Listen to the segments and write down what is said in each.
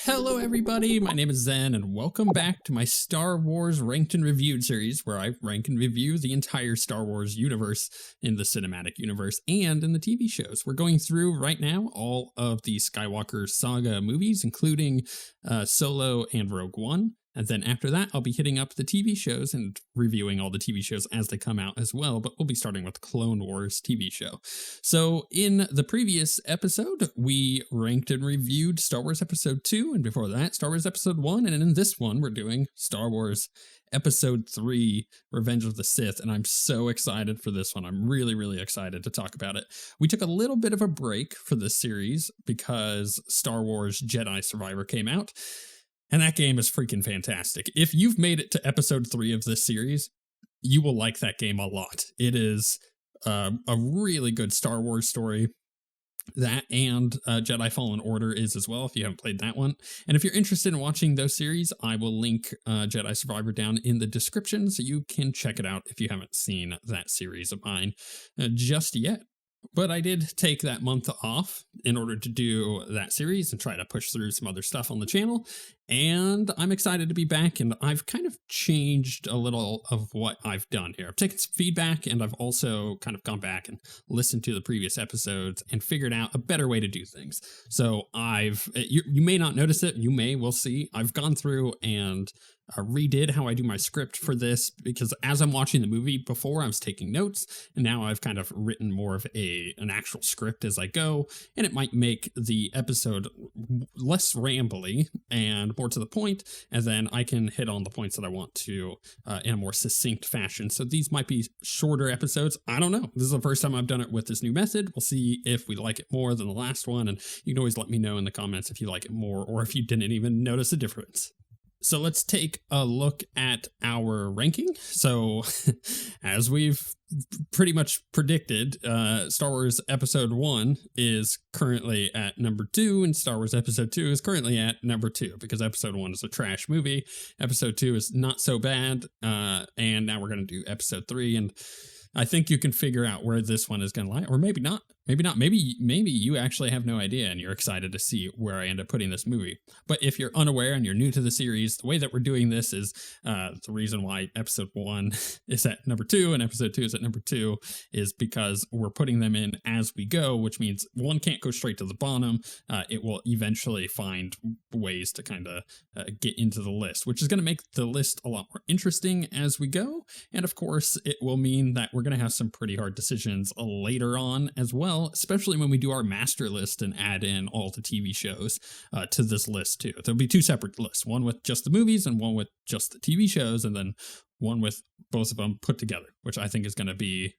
Hello everybody, my name is Zen and welcome back to my Star Wars Ranked and Reviewed series where I rank and review the entire Star Wars universe in the cinematic universe and in the TV shows. We're going through right now all of the Skywalker saga movies, including Solo and Rogue One. And then after that, I'll be hitting up the TV shows and reviewing all the TV shows as they come out as well, but we'll be starting with the Clone Wars TV show. So in the previous episode, we ranked and reviewed Star Wars Episode 2, and before that, Star Wars Episode 1, and in this one, we're doing Star Wars Episode 3, Revenge of the Sith, and I'm so excited for this one. I'm really excited to talk about it. We took a little bit of a break for this series because Star Wars Jedi Survivor came out, and that game is freaking fantastic. If you've made it to episode 3 of this series, you will like that game a lot. It is a really good Star Wars story. That and Jedi Fallen Order is as well, if you haven't played that one. And if you're interested in watching those series, I will link Jedi Survivor down in the description so you can check it out if you haven't seen that series of mine just yet. But I did take that month off in order to do that series and try to push through some other stuff on the channel. And I'm excited to be back, and I've kind of changed a little of what I've done here. I've taken some feedback, and I've also kind of gone back and listened to the previous episodes and figured out a better way to do things. So you may not notice it, we'll see. I've gone through and redid how I do my script for this, because as I'm watching the movie before, I was taking notes, and now I've kind of written more of an actual script as I go, and it might make the episode less rambly and more to the point, and then I can hit on the points that I want to in a more succinct fashion. So these might be shorter episodes. I don't know. This is the first time I've done it with this new method. We'll see if we like it more than the last one, and you can always let me know in the comments if you like it more or if you didn't even notice a difference. So let's take a look at our ranking. So as we've pretty much predicted, Star Wars Episode 1 is currently at number 2, and Star Wars Episode 2 is currently at number 2, because Episode 1 is a trash movie. Episode 2 is not so bad, and now we're going to do Episode 3, and I think you can figure out where this one is going to lie, or maybe not. Maybe not. Maybe you actually have no idea and you're excited to see where I end up putting this movie. But if you're unaware and you're new to the series, the way that we're doing this is the reason why Episode 1 is at number 2 and Episode 2 is at number 2 is because we're putting them in as we go, which means one can't go straight to the bottom. It will eventually find ways to kind of get into the list, which is going to make the list a lot more interesting as we go. And of course, it will mean that we're going to have some pretty hard decisions later on as well, especially when we do our master list and add in all the TV shows to this list too. There'll be 2 separate lists, one with just the movies and one with just the TV shows, and then one with both of them put together, which I think is going to be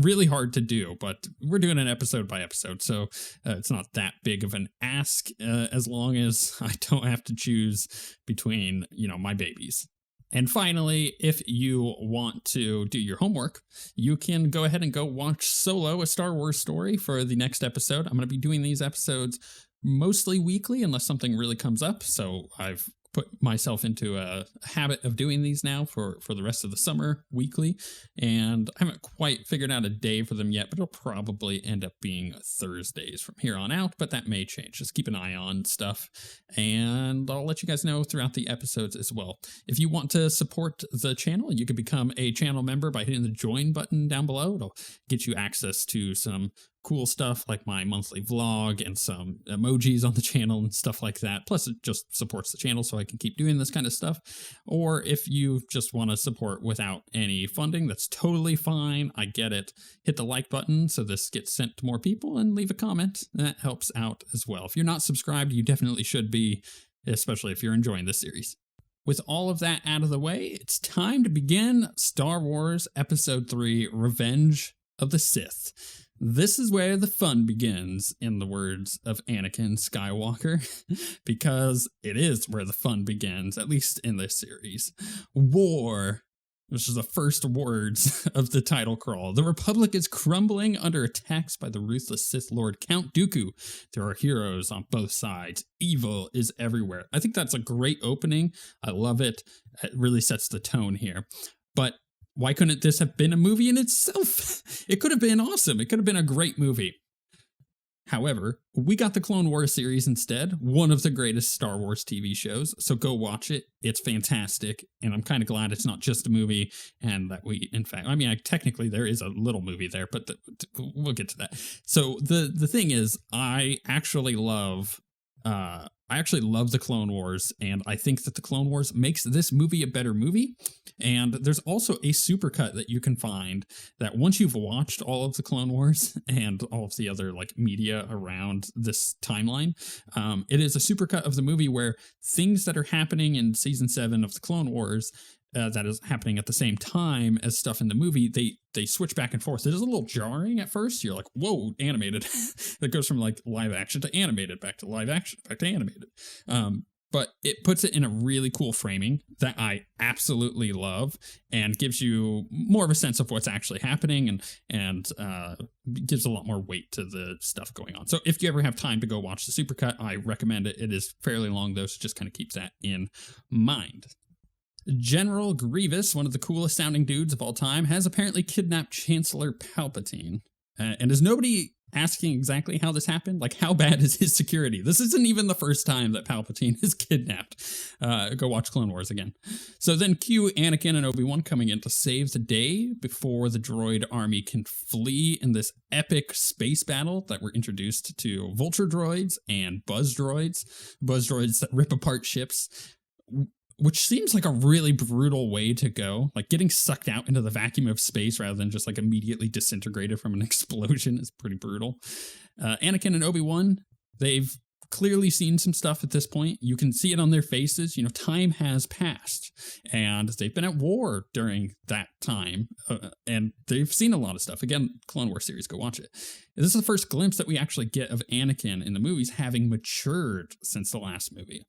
really hard to do, but we're doing it episode by episode, so it's not that big of an ask as long as I don't have to choose between, my babies. And finally, if you want to do your homework, you can go ahead and go watch Solo, A Star Wars Story for the next episode. I'm going to be doing these episodes mostly weekly unless something really comes up. So I've put myself into a habit of doing these now for the rest of the summer weekly, and I haven't quite figured out a day for them yet, but it'll probably end up being Thursdays from here on out, but that may change. Just keep an eye on stuff, and I'll let you guys know throughout the episodes as well. If you want to support the channel, you can become a channel member by hitting the join button down below. It'll get you access to some cool stuff like my monthly vlog and some emojis on the channel and stuff like that. Plus, it just supports the channel so I can keep doing this kind of stuff. Or if you just want to support without any funding, that's totally fine. I get it. Hit the like button so this gets sent to more people, and leave a comment. That helps out as well. If you're not subscribed, you definitely should be, especially if you're enjoying this series. With all of that out of the way, it's time to begin Star Wars Episode 3, Revenge of the Sith. This is where the fun begins, in the words of Anakin Skywalker, because it is where the fun begins, at least in this series. War, which is the first words of the title crawl. The Republic is crumbling under attacks by the ruthless Sith Lord Count Dooku. There are heroes on both sides. Evil is everywhere. I think that's a great opening. I love it. It really sets the tone here. But why couldn't this have been a movie in itself? It could have been awesome. It could have been a great movie. However, we got the Clone Wars series instead, one of the greatest Star Wars TV shows. So go watch it. It's fantastic. And I'm kind of glad it's not just a movie and that we, in fact, I mean, technically there is a little movie there, but we'll get to that. So the thing is, I actually love the Clone Wars, and I think that the Clone Wars makes this movie a better movie. And there's also a supercut that you can find that once you've watched all of the Clone Wars and all of the other like media around this timeline, it is a supercut of the movie where things that are happening in season 7 of the Clone Wars that is happening at the same time as stuff in the movie, they switch back and forth. It is a little jarring at first. You're like, whoa, animated. That goes from like live action to animated, back to live action, back to animated. But it puts it in a really cool framing that I absolutely love and gives you more of a sense of what's actually happening and gives a lot more weight to the stuff going on. So if you ever have time to go watch the supercut, I recommend it. It is fairly long though, so just kind of keep that in mind. General Grievous, one of the coolest sounding dudes of all time, has apparently kidnapped Chancellor Palpatine. And is nobody asking exactly how this happened? Like, how bad is his security? This isn't even the first time that Palpatine is kidnapped. Go watch Clone Wars again. So then cue Anakin and Obi-Wan coming in to save the day before the droid army can flee in this epic space battle that we're introduced to vulture droids and buzz droids that rip apart ships, which seems like a really brutal way to go. Like getting sucked out into the vacuum of space rather than just like immediately disintegrated from an explosion is pretty brutal. Anakin and Obi-Wan, they've clearly seen some stuff at this point. You can see it on their faces. You know, time has passed and they've been at war during that time. And they've seen a lot of stuff. Again, Clone Wars series, go watch it. This is the first glimpse that we actually get of Anakin in the movies having matured since the last movie.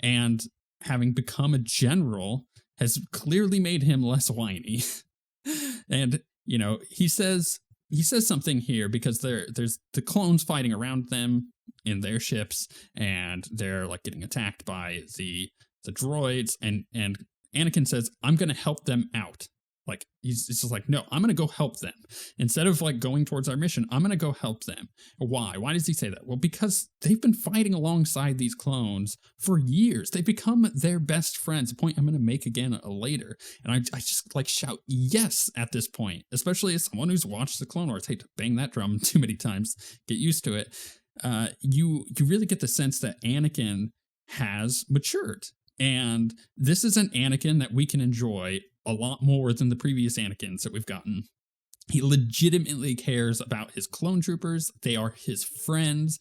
And having become a general has clearly made him less whiny. And, you know, he says something here because there's the clones fighting around them in their ships and they're like getting attacked by the droids and Anakin says, I'm going to help them out. Like, he's just like, no, I'm going to go help them. Instead of like going towards our mission, I'm going to go help them. Why? Why does he say that? Well, because they've been fighting alongside these clones for years. They've become their best friends, a point I'm going to make again later. And I just like shout yes at this point, especially as someone who's watched the Clone Wars. I hate to bang that drum too many times, get used to it. You really get the sense that Anakin has matured. And this is an Anakin that we can enjoy a lot more than the previous Anakins that we've gotten. He legitimately cares about his clone troopers. They are his friends.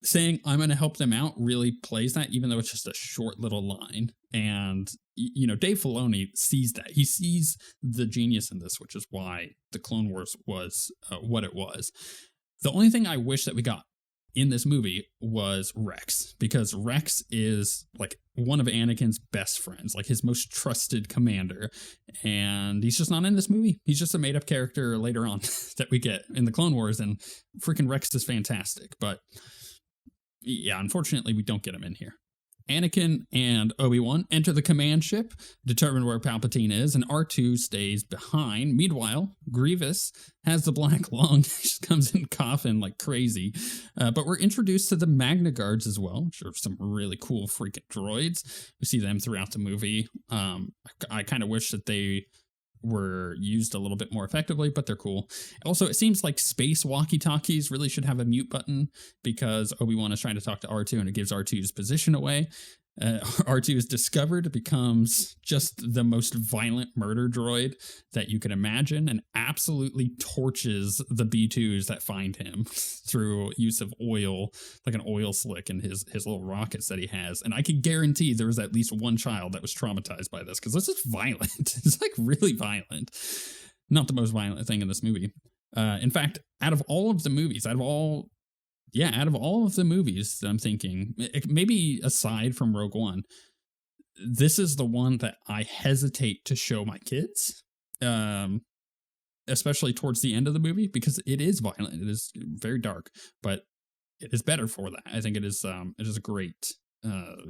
Saying, I'm going to help them out really plays that, even though it's just a short little line. And, you know, Dave Filoni sees that. He sees the genius in this, which is why the Clone Wars was what it was. The only thing I wish that we got in this movie was Rex, because Rex is like one of Anakin's best friends, like his most trusted commander, and he's just not in this movie. He's just a made-up character later on that we get in the Clone Wars, and freaking Rex is fantastic, but yeah, unfortunately we don't get him in here. Anakin and Obi-Wan enter the command ship, determine where Palpatine is, and R2 stays behind. Meanwhile, Grievous has the black lung. He just comes in coughing like crazy. But we're introduced to the Magna Guards as well, which are some really cool freaking droids. We see them throughout the movie. I kind of wish that they were used a little bit more effectively, but they're cool. Also, it seems like space walkie-talkies really should have a mute button because Obi-Wan is trying to talk to R2 and it gives R2's position away. R2 is discovered, becomes just the most violent murder droid that you can imagine and absolutely torches the B2s that find him through use of oil, like an oil slick in his little rockets that he has. And I can guarantee there was at least one child that was traumatized by this because this is violent. It's like really violent. Not the most violent thing in this movie. In fact, out of all of the movies, out of all of the movies that I'm thinking, maybe aside from Rogue One, this is the one that I hesitate to show my kids, especially towards the end of the movie, because it is violent. It is very dark, but it is better for that. I think it is a great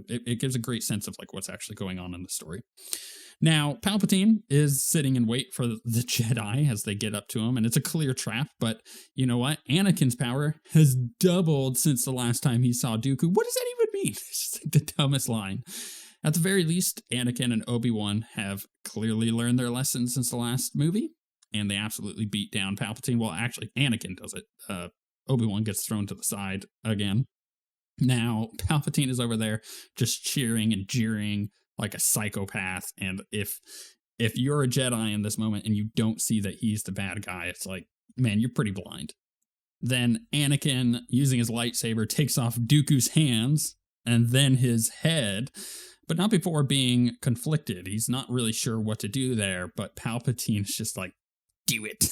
it gives a great sense of like what's actually going on in the story. Now, Palpatine is sitting in wait for the Jedi as they get up to him, and it's a clear trap, but you know what? Anakin's power has doubled since the last time he saw Dooku. What does that even mean? It's just like the dumbest line. At the very least, Anakin and Obi-Wan have clearly learned their lessons since the last movie, and they absolutely beat down Palpatine. Well, actually, Anakin does it. Obi-Wan gets thrown to the side again. Now, Palpatine is over there just cheering and jeering like a psychopath, and if you're a Jedi in this moment and you don't see that he's the bad guy, it's like, man, you're pretty blind. Then Anakin, using his lightsaber, takes off Dooku's hands and then his head, but not before being conflicted. He's not really sure what to do there, but Palpatine's just like, do it.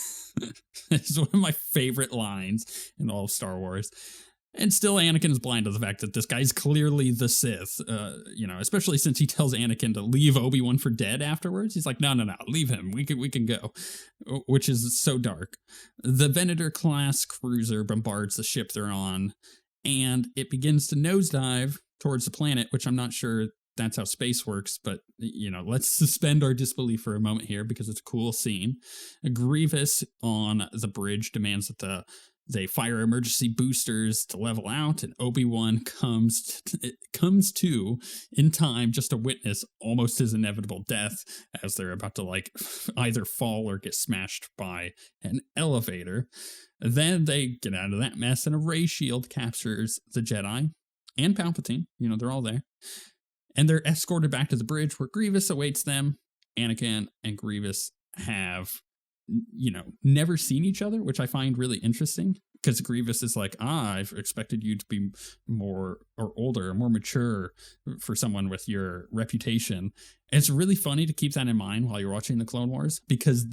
It's one of my favorite lines in all of Star Wars. And still, Anakin is blind to the fact that this guy's clearly the Sith, especially since he tells Anakin to leave Obi-Wan for dead afterwards. He's like, no, leave him. We can go, which is so dark. The Venator-class cruiser bombards the ship they're on, and it begins to nosedive towards the planet, which I'm not sure that's how space works, but, let's suspend our disbelief for a moment here because it's a cool scene. Grievous on the bridge demands that they fire emergency boosters to level out, and Obi-Wan comes to in time just to witness almost his inevitable death as they're about to either fall or get smashed by an elevator. Then they get out of that mess, and a ray shield captures the Jedi and Palpatine. They're all there. And they're escorted back to the bridge where Grievous awaits them. Anakin and Grievous have never seen each other, which I find really interesting because Grievous is like, I've expected you to be more or older or more mature for someone with your reputation. And it's really funny to keep that in mind while you're watching the Clone Wars because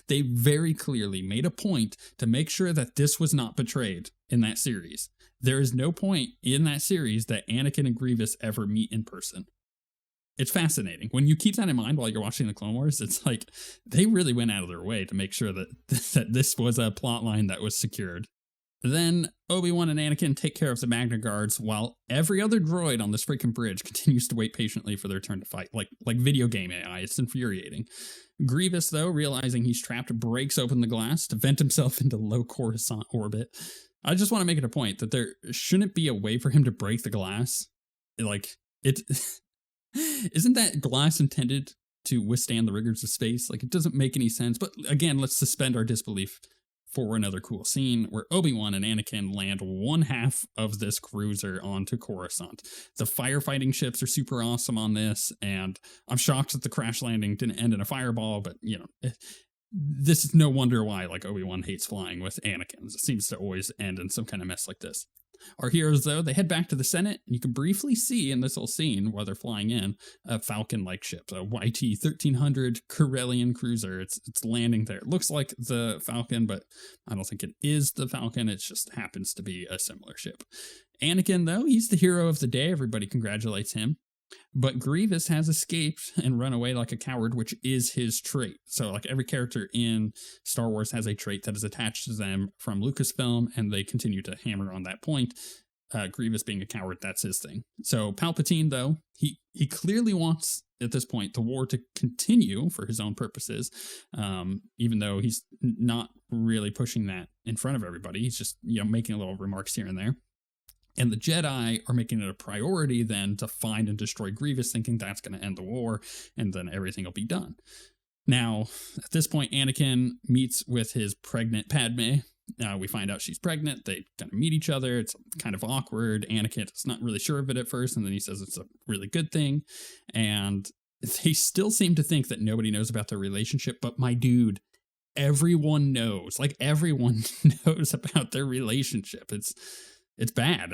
they very clearly made a point to make sure that this was not betrayed in that series. There is no point in that series that Anakin and Grievous ever meet in person. It's fascinating. When you keep that in mind while you're watching the Clone Wars, it's like they really went out of their way to make sure that this was a plot line that was secured. Then Obi-Wan and Anakin take care of the Magna Guards while every other droid on this freaking bridge continues to wait patiently for their turn to fight, like video game AI. It's infuriating. Grievous, though, realizing he's trapped, breaks open the glass to vent himself into low Coruscant orbit. I just want to make it a point that there shouldn't be a way for him to break the glass. Isn't that glass intended to withstand the rigors of space? It doesn't make any sense. But again, let's suspend our disbelief for another cool scene where Obi-Wan and Anakin land one half of this cruiser onto Coruscant. The firefighting ships are super awesome on this, and I'm shocked that the crash landing didn't end in a fireball, but, this is no wonder why, Obi-Wan hates flying with Anakin. It seems to always end in some kind of mess like this. Our heroes, though, they head back to the Senate, and you can briefly see in this whole scene, while they're flying in, a Falcon-like ship, a YT-1300 Corellian cruiser. It's landing there. It looks like the Falcon, but I don't think it is the Falcon. It just happens to be a similar ship. Anakin, though, he's the hero of the day. Everybody congratulates him. But Grievous has escaped and run away like a coward, which is his trait. So, every character in Star Wars has a trait that is attached to them from Lucasfilm, and they continue to hammer on that point. Grievous being a coward, that's his thing. So, Palpatine, though, he clearly wants, at this point, the war to continue for his own purposes, even though he's not really pushing that in front of everybody. He's just, making little remarks here and there. And the Jedi are making it a priority then to find and destroy Grievous, thinking that's going to end the war, and then everything will be done. Now, at this point, Anakin meets with his pregnant Padme. We find out she's pregnant. They kind of meet each other. It's kind of awkward. Anakin is not really sure of it at first, and then he says it's a really good thing. And they still seem to think that nobody knows about their relationship, but my dude, everyone knows. Everyone knows about their relationship. It's bad.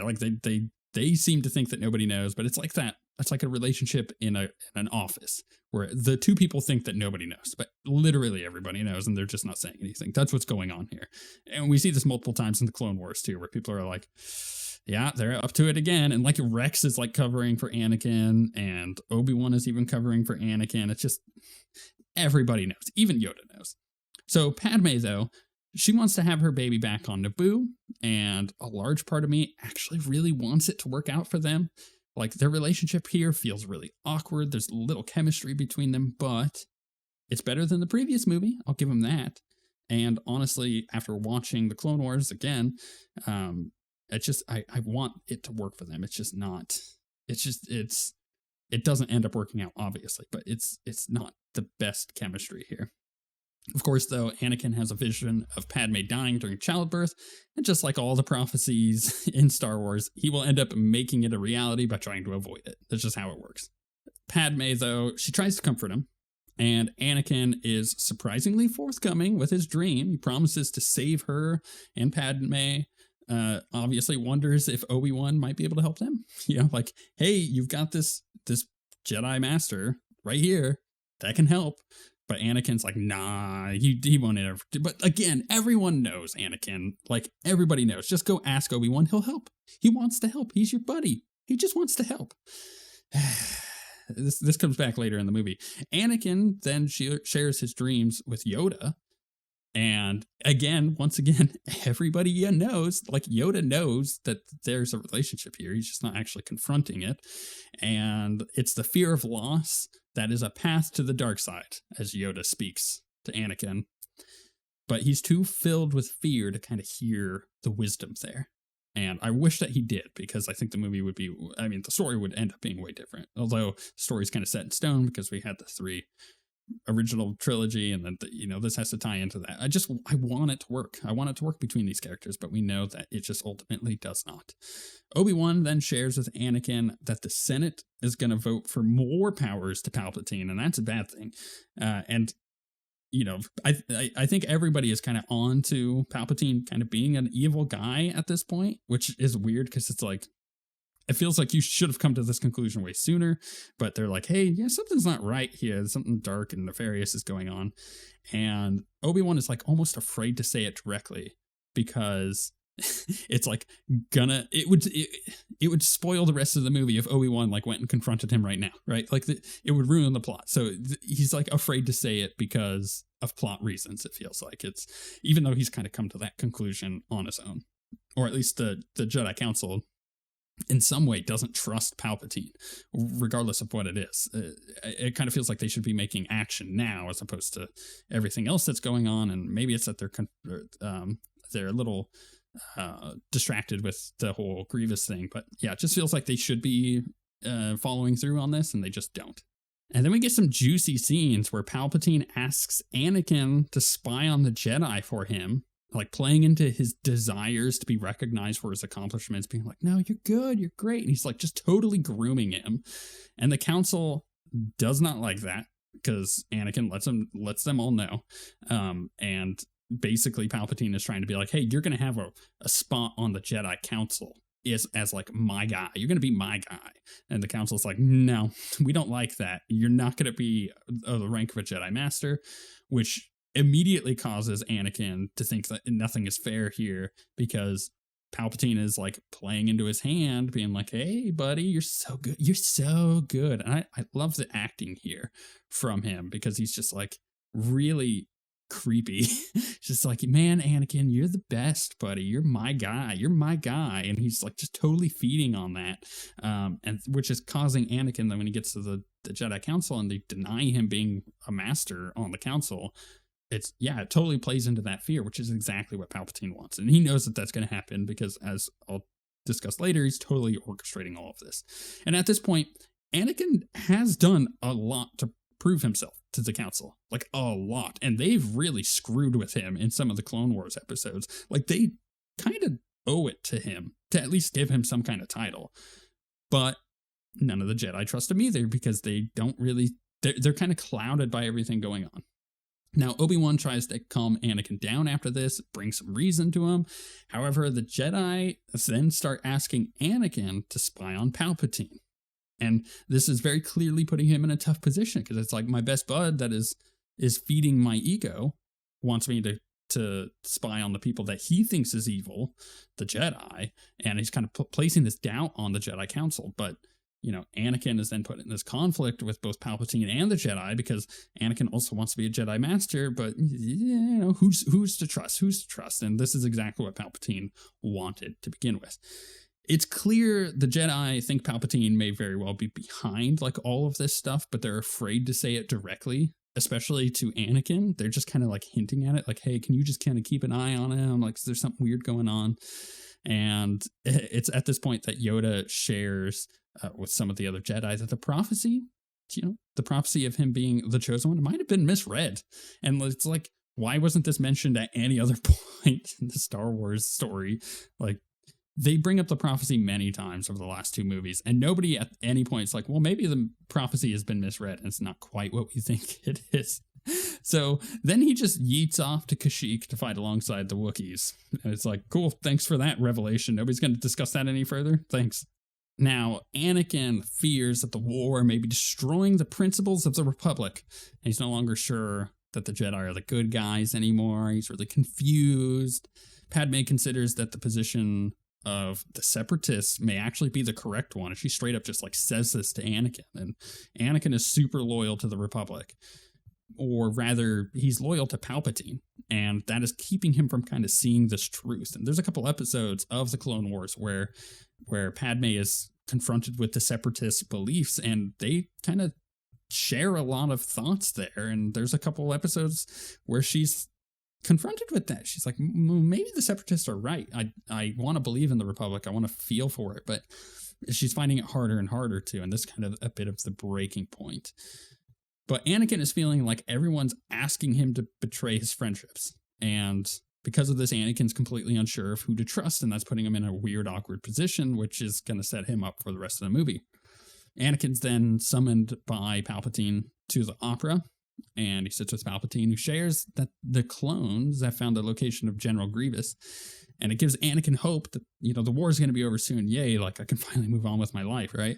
They seem to think that nobody knows, but it's like that. It's like a relationship in an office where the two people think that nobody knows, but literally everybody knows, and they're just not saying anything. That's what's going on here. And we see this multiple times in the Clone Wars too, where people are like, yeah, they're up to it again. And Rex is covering for Anakin, and Obi-Wan is even covering for Anakin. It's just, everybody knows. Even Yoda knows. So Padme, though, she wants to have her baby back on Naboo, and a large part of me actually really wants it to work out for them. Like, their relationship here feels really awkward. There's little chemistry between them, but it's better than the previous movie. I'll give them that. And honestly, after watching the Clone Wars again, it's just, I want it to work for them. It's just not, it doesn't end up working out, obviously, but it's not the best chemistry here. Of course, though, Anakin has a vision of Padme dying during childbirth, and just like all the prophecies in Star Wars, he will end up making it a reality by trying to avoid it. That's just how it works. Padme, though, she tries to comfort him, and Anakin is surprisingly forthcoming with his dream. He promises to save her, and Padme obviously wonders if Obi-Wan might be able to help them. You know, like, hey, you've got this Jedi Master right here that can help. But Anakin's like, nah, he won't ever. But again, everyone knows Anakin. Like, everybody knows. Just go ask Obi-Wan. He'll help. He wants to help. He's your buddy. He just wants to help. This comes back later in the movie. Anakin then shares his dreams with Yoda. And again, once again, everybody knows, like Yoda knows that there's a relationship here. He's just not actually confronting it. And it's the fear of loss that is a path to the dark side, as Yoda speaks to Anakin. But he's too filled with fear to kind of hear the wisdom there. And I wish that he did, because I think the movie would be, I mean, the story would end up being way different. Although the story's kind of set in stone because we had the 3 original trilogy, and then this has to tie into that. I want it to work. I want it to work between these characters, but we know that it just ultimately does not. Obi-Wan then shares with Anakin that the Senate is going to vote for more powers to Palpatine, and that's a bad thing. I think everybody is kind of on to Palpatine kind of being an evil guy at this point, which is weird because it's like, it feels like you should have come to this conclusion way sooner, but they're like, hey, yeah, something's not right here. Something dark and nefarious is going on. And Obi-Wan is like almost afraid to say it directly because it's like it would spoil the rest of the movie if Obi-Wan like went and confronted him right now, right? Like it would ruin the plot. So he's like afraid to say it because of plot reasons. It feels like it's, even though he's kind of come to that conclusion on his own, or at least the Jedi Council in some way doesn't trust Palpatine, regardless of what it is. It kind of feels like they should be making action now as opposed to everything else that's going on. And maybe it's that they're a little distracted with the whole Grievous thing. But yeah, it just feels like they should be following through on this, and they just don't. And then we get some juicy scenes where Palpatine asks Anakin to spy on the Jedi for him, like playing into his desires to be recognized for his accomplishments, being like, no, you're good, you're great. And he's like just totally grooming him. And the council does not like that because Anakin lets them all know. And basically Palpatine is trying to be like, hey, you're going to have a spot on the Jedi Council as like my guy. You're going to be my guy. And the council's like, no, we don't like that. You're not going to be the rank of a Jedi Master, which immediately causes Anakin to think that nothing is fair here because Palpatine is like playing into his hand, being like, hey, buddy, you're so good. You're so good. And I love the acting here from him because he's just like really creepy. Just like, man, Anakin, you're the best, buddy. You're my guy. You're my guy. And he's like just totally feeding on that. And which is causing Anakin that when he gets to the Jedi Council and they deny him being a master on the council, it totally plays into that fear, which is exactly what Palpatine wants. And he knows that that's going to happen because, as I'll discuss later, he's totally orchestrating all of this. And at this point, Anakin has done a lot to prove himself to the council, like a lot. And they've really screwed with him in some of the Clone Wars episodes. Like they kind of owe it to him to at least give him some kind of title. But none of the Jedi trust him either because they don't really, they're kind of clouded by everything going on. Now, Obi-Wan tries to calm Anakin down after this, bring some reason to him. However, the Jedi then start asking Anakin to spy on Palpatine. And this is very clearly putting him in a tough position because it's like my best bud that is feeding my ego wants me to spy on the people that he thinks is evil, the Jedi, and he's kind of placing this doubt on the Jedi Council. But Anakin is then put in this conflict with both Palpatine and the Jedi because Anakin also wants to be a Jedi Master, but who's to trust? Who's to trust? And this is exactly what Palpatine wanted to begin with. it's clear the Jedi think Palpatine may very well be behind like all of this stuff, but they're afraid to say it directly, especially to Anakin. They're just kind of like hinting at it, like, hey, can you just kind of keep an eye on him? Like, is there something weird going on? And it's at this point that Yoda shares with some of the other Jedi that the prophecy, the prophecy of him being the chosen one might have been misread. And it's like, why wasn't this mentioned at any other point in the Star Wars story? Like, they bring up the prophecy many times over the last two movies, and nobody at any point is like, well, maybe the prophecy has been misread and it's not quite what we think it is. So then he just yeets off to Kashyyyk to fight alongside the Wookiees. And it's like, cool, thanks for that revelation. Nobody's going to discuss that any further. Thanks. Now, Anakin fears that the war may be destroying the principles of the Republic. And he's no longer sure that the Jedi are the good guys anymore. He's really confused. Padme considers that the position of the Separatists may actually be the correct one. And she straight up just like says this to Anakin. And Anakin is super loyal to the Republic. Or rather, he's loyal to Palpatine. And that is keeping him from kind of seeing this truth. And there's a couple episodes of the Clone Wars where Padme is confronted with the Separatist beliefs, and they kind of share a lot of thoughts there. And there's a couple episodes where she's confronted with that. She's like, maybe the Separatists are right. I want to believe in the Republic. I want to feel for it. But she's finding it harder and harder to. And this is kind of a bit of the breaking point. But Anakin is feeling like everyone's asking him to betray his friendships. And because of this, Anakin's completely unsure of who to trust. And that's putting him in a weird, awkward position, which is going to set him up for the rest of the movie. Anakin's then summoned by Palpatine to the opera. And he sits with Palpatine, who shares that the clones have found the location of General Grievous. And it gives Anakin hope that, the war is going to be over soon. Yay, like I can finally move on with my life, right?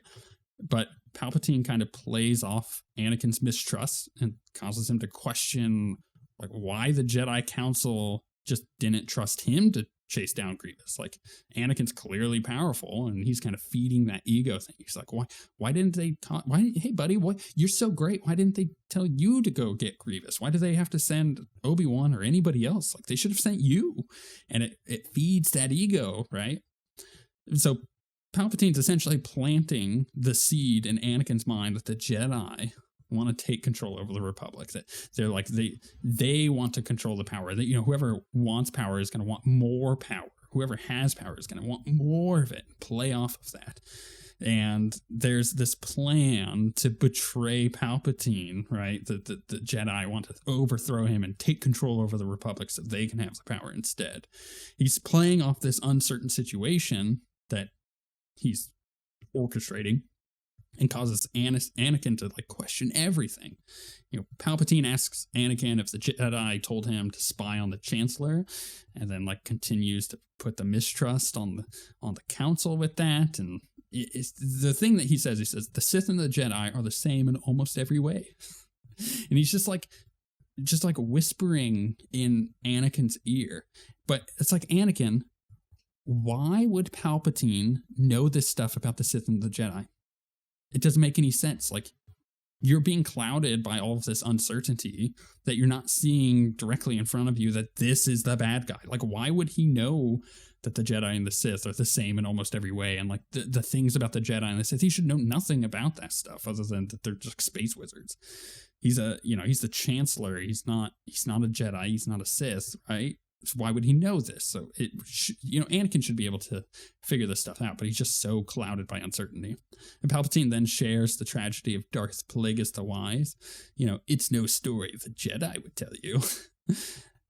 But Palpatine kind of plays off Anakin's mistrust and causes him to question like why the Jedi Council just didn't trust him to chase down Grievous. Like, Anakin's clearly powerful, and he's kind of feeding that ego thing. He's like, why didn't they hey buddy, you're so great, why didn't they tell you to go get Grievous? Why do they have to send Obi-Wan or anybody else? Like, they should have sent you. And it feeds that ego, right? So Palpatine's essentially planting the seed in Anakin's mind that the Jedi want to take control over the Republic. That they're like, they want to control the power. That, whoever wants power is going to want more power. Whoever has power is going to want more of it. Play off of that. And there's this plan to betray Palpatine, right? The Jedi want to overthrow him and take control over the Republic so they can have the power instead. He's playing off this uncertain situation that he's orchestrating, and causes Anakin to like question everything. Palpatine asks Anakin if the Jedi told him to spy on the Chancellor, and then like continues to put the mistrust on the Council with that. And it's the thing that he says the Sith and the Jedi are the same in almost every way. And he's just like whispering in Anakin's ear. But it's like, Anakin, why would Palpatine know this stuff about the Sith and the Jedi? It doesn't make any sense. Like, you're being clouded by all of this uncertainty that you're not seeing directly in front of you that this is the bad guy. Like, why would he know that the Jedi and the Sith are the same in almost every way? And like the things about the Jedi and the Sith, he should know nothing about that stuff other than that they're just space wizards. He's he's the Chancellor. He's not a Jedi. He's not a Sith, right? So why would he know this? So Anakin should be able to figure this stuff out, but he's just so clouded by uncertainty. And Palpatine then shares the tragedy of Darth Plagueis the Wise. It's no story the Jedi would tell you.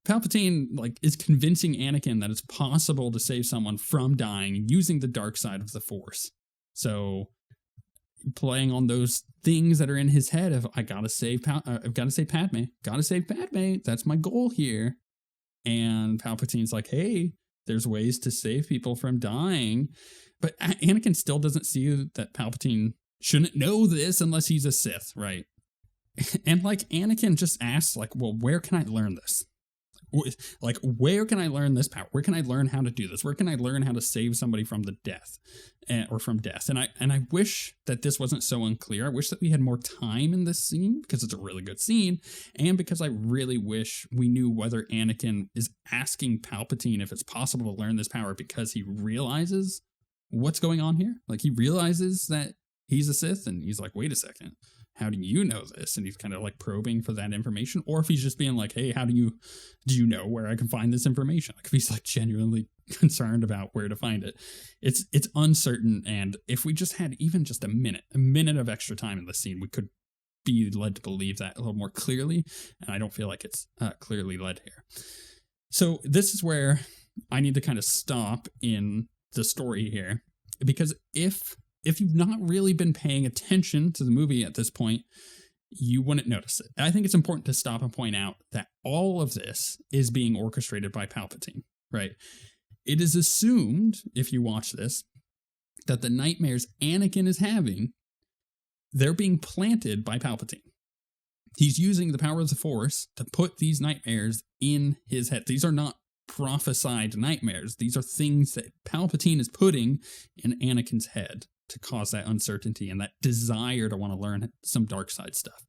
Palpatine is convincing Anakin that it's possible to save someone from dying using the dark side of the Force. So playing on those things that are in his head of I've got to save Padme. That's my goal here. And Palpatine's like, hey, there's ways to save people from dying. But Anakin still doesn't see that Palpatine shouldn't know this unless he's a Sith, right? And Anakin just asks, well, where can I learn this? Like, where can I learn this power? Where can I learn how to do this? Where can I learn how to save somebody from death? And I wish that this wasn't so unclear. I wish that we had more time in this scene because it's a really good scene, and because I really wish we knew whether Anakin is asking Palpatine if it's possible to learn this power because he realizes what's going on here? Like, he realizes that he's a Sith, and he's like, wait a second, how do you know this? And he's kind of like probing for that information. Or if he's just being like, hey, do you know where I can find this information? Like, if he's like genuinely concerned about where to find it, it's uncertain. And if we just had even just a minute of extra time in the scene, we could be led to believe that a little more clearly. And I don't feel like it's clearly led here. So this is where I need to kind of stop in the story here, because if you've not really been paying attention to the movie at this point, you wouldn't notice it. I think it's important to stop and point out that all of this is being orchestrated by Palpatine, right? It is assumed, if you watch this, that the nightmares Anakin is having, they're being planted by Palpatine. He's using the power of the Force to put these nightmares in his head. These are not prophesied nightmares. These are things that Palpatine is putting in Anakin's head to cause that uncertainty and that desire to want to learn some dark side stuff.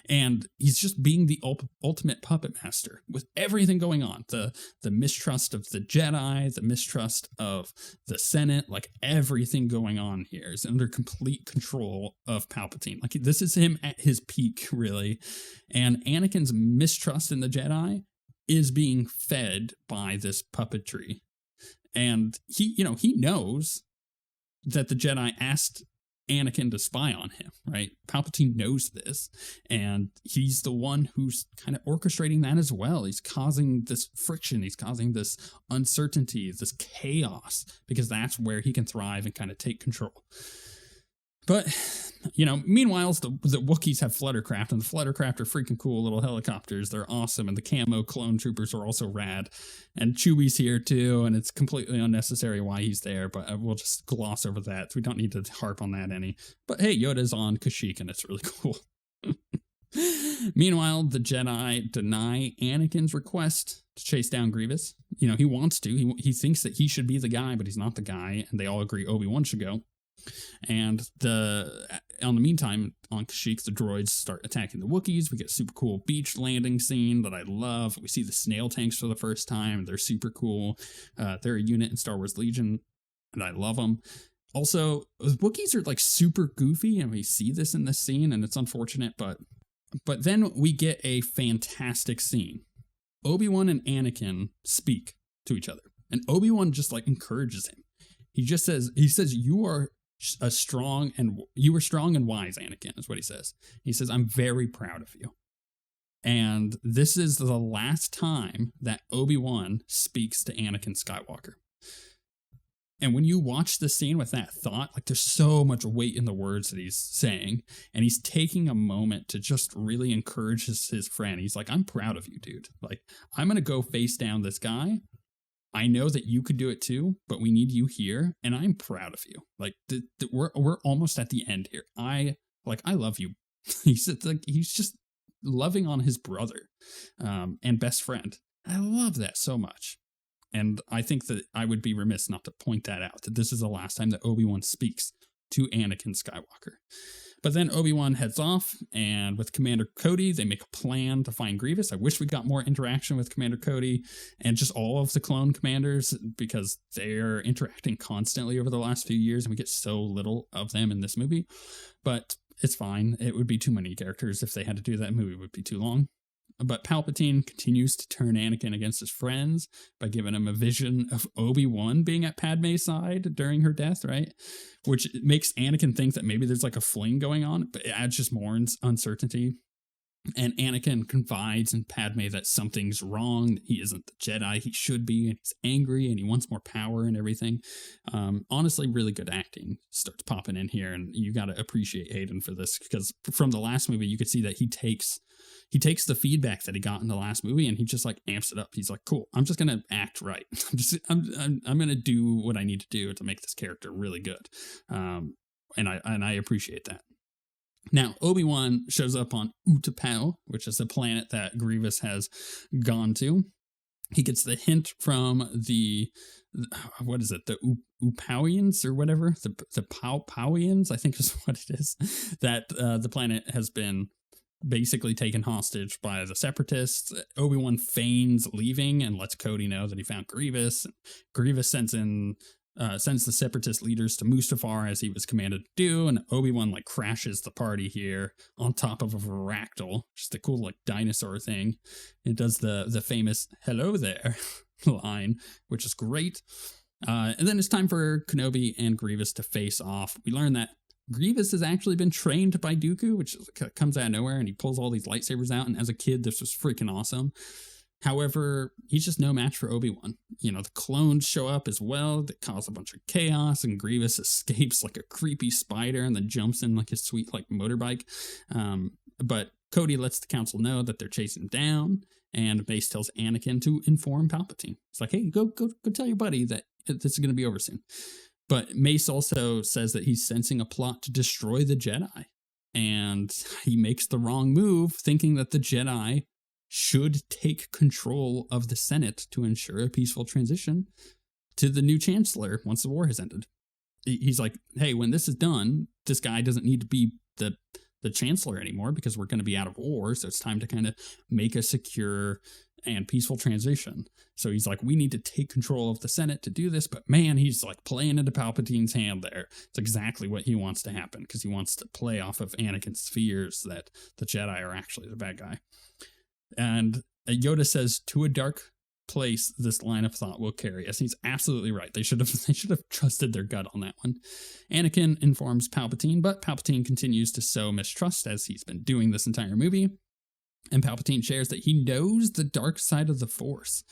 And he's just being the ultimate puppet master with everything going on. The mistrust of the Jedi, the mistrust of the Senate, like everything going on here is under complete control of Palpatine. Like, this is him at his peak, really. And Anakin's mistrust in the Jedi is being fed by this puppetry. And he knows that the Jedi asked Anakin to spy on him, right? Palpatine knows this, and he's the one who's kind of orchestrating that as well. He's causing this friction, he's causing this uncertainty, this chaos, because that's where he can thrive and kind of take control. But, meanwhile, the Wookiees have Fluttercraft, and the Fluttercraft are freaking cool little helicopters. They're awesome, and the camo clone troopers are also rad. And Chewie's here, too, and it's completely unnecessary why he's there, but we'll just gloss over that. We don't need to harp on that any. But hey, Yoda's on Kashyyyk, and it's really cool. Meanwhile, the Jedi deny Anakin's request to chase down Grievous. He wants to. He thinks that he should be the guy, but he's not the guy, and they all agree Obi-Wan should go. And on the meantime, on Kashyyyk, the droids start attacking the Wookiees. We get a super cool beach landing scene that I love. We see the snail tanks for the first time. They're super cool. They're a unit in Star Wars Legion, and I love them. Also, the Wookiees are like super goofy, and we see this in this scene, and it's unfortunate, but then we get a fantastic scene. Obi-Wan and Anakin speak to each other, and Obi-Wan just like encourages him. He says, you are strong and wise, Anakin, is what he says. He says, I'm very proud of you. And this is the last time that Obi-Wan speaks to Anakin Skywalker. And when you watch the scene with that thought, like, there's so much weight in the words that he's saying, and he's taking a moment to just really encourage his friend. He's like, I'm proud of you, dude. Like, I'm going to go face down this guy. I know that you could do it too, but we need you here, and I'm proud of you. Like, we're almost at the end here. I love you. He's just loving on his brother, and best friend. I love that so much, and I think that I would be remiss not to point that out. That this is the last time that Obi-Wan speaks to Anakin Skywalker. But then Obi-Wan heads off, and with Commander Cody, they make a plan to find Grievous. I wish we got more interaction with Commander Cody and just all of the clone commanders, because they're interacting constantly over the last few years, and we get so little of them in this movie. But it's fine. It would be too many characters if they had to do that. Movie would be too long. But Palpatine continues to turn Anakin against his friends by giving him a vision of Obi-Wan being at Padme's side during her death, right? Which makes Anakin think that maybe there's like a fling going on, but it adds just more uncertainty. And Anakin confides in Padme that something's wrong, that he isn't the Jedi he should be, and he's angry, and he wants more power and everything. Honestly, really good acting starts popping in here, and you got to appreciate Hayden for this, because from the last movie, you could see that he takes the feedback that he got in the last movie, and he just like amps it up. He's like, cool, I'm just gonna act right. I'm gonna do what I need to do to make this character really good. And I appreciate that. Now, Obi-Wan shows up on Utapau, which is the planet that Grievous has gone to. He gets the hint from the Upauians or whatever? The Pauians, I think is what it is, that the planet has been basically taken hostage by the Separatists. Obi-Wan feigns leaving and lets Cody know that he found Grievous. Grievous sends in sends the separatist leaders to Mustafar as he was commanded to do, and Obi-Wan like crashes the party here on top of a Varactyl, just a cool like dinosaur thing. It does the famous "hello there" line, which is great. And then it's time for Kenobi and Grievous to face off. We learn that Grievous has actually been trained by Dooku, which comes out of nowhere, and he pulls all these lightsabers out, and as a kid, this was freaking awesome. However, he's just no match for Obi-Wan. You know, the clones show up as well. They cause a bunch of chaos, and Grievous escapes like a creepy spider and then jumps in like his sweet like motorbike. But Cody lets the council know that they're chasing him down, and Mace tells Anakin to inform Palpatine. It's like, hey, go tell your buddy that this is going to be over soon. But Mace also says that he's sensing a plot to destroy the Jedi. And he makes the wrong move, thinking that the Jedi should take control of the Senate to ensure a peaceful transition to the new chancellor once the war has ended. He's like, hey, when this is done, this guy doesn't need to be the chancellor anymore because we're going to be out of war. So it's time to kind of make a secure and peaceful transition. So he's like, we need to take control of the Senate to do this. But man, he's like playing into Palpatine's hand there. It's exactly what he wants to happen because he wants to play off of Anakin's fears that the Jedi are actually the bad guy. And Yoda says, to a dark place, this line of thought will carry us. He's absolutely right. They should have trusted their gut on that one. Anakin informs Palpatine, but Palpatine continues to sow mistrust as he's been doing this entire movie. And Palpatine shares that he knows the dark side of the Force.